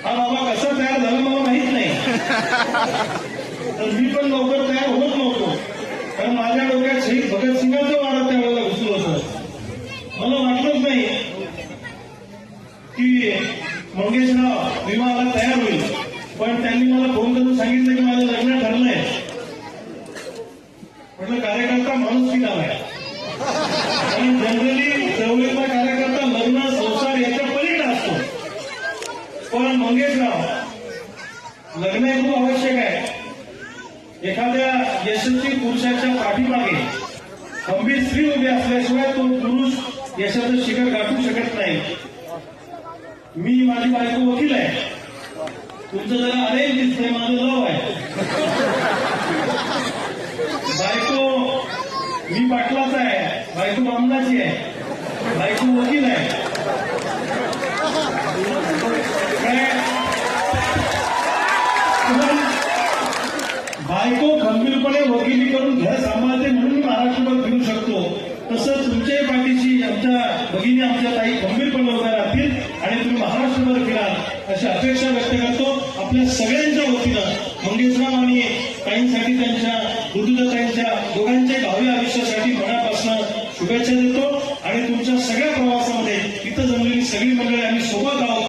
हा बाबा कसा तयार झाला मला माहित नाही, तर मी पण लवकर तयार होत नव्हतो, कारण माझ्या डोक्यात शहीद भगतसिंगाचं वाडा त्यावेळेला घुसलं होतं. मला वाटलंच नाही की मंगेशराव विमानाला तयार होईल, पण त्यांनी मला फोन करून सांगितलं की माझं लग्न ठरलंय. म्हटलं कार्यकर्ता माणूस की नाव आहे, आणि जनरली चळवळीतला कार्यकर्ता लग्न संसार याच्या पलीकडे असतो. पण मंगेशराव, लग्न हे खूप आवश्यक आहे. एखाद्या यशस्वी पुरुषाच्या पाठीमागे खंबीर स्त्री उभी असल्याशिवाय तो पुरुष यशाचं शिखर गाठू शकत नाही. मी माझी बायको वकील आहे, तुमचं जरा अरेंज दिसतंय, माझं लव आहे. बायको मी पाटलाच आहे, बायको बामणाची आहे, बायको वकील आहे. बायको खंबीरपणे वकिली करून घर सांभाळते म्हणून मी महाराष्ट्रभर फिरू शकतो. तसं तुमच्याही पाठीशी आमच्या भगिनी, आमच्या ताई खंबीरपणे उभ्या राहतील आणि तुम्ही महाराष्ट्रभर फिराल अशी अपेक्षा व्यक्त करतो. आपल्या सगळ्यांच्या वतीनं मंगेशराव आणि ताईंसाठी, त्यांच्या ऋतुजाताईंच्या दोघांच्या भावी आयुष्यासाठी मनापासून शुभेच्छा देतो. आणि तुमच्या सगळ्या प्रवासामध्ये इथं जमलेली सगळी मंडळी आम्ही सोबत आहोत.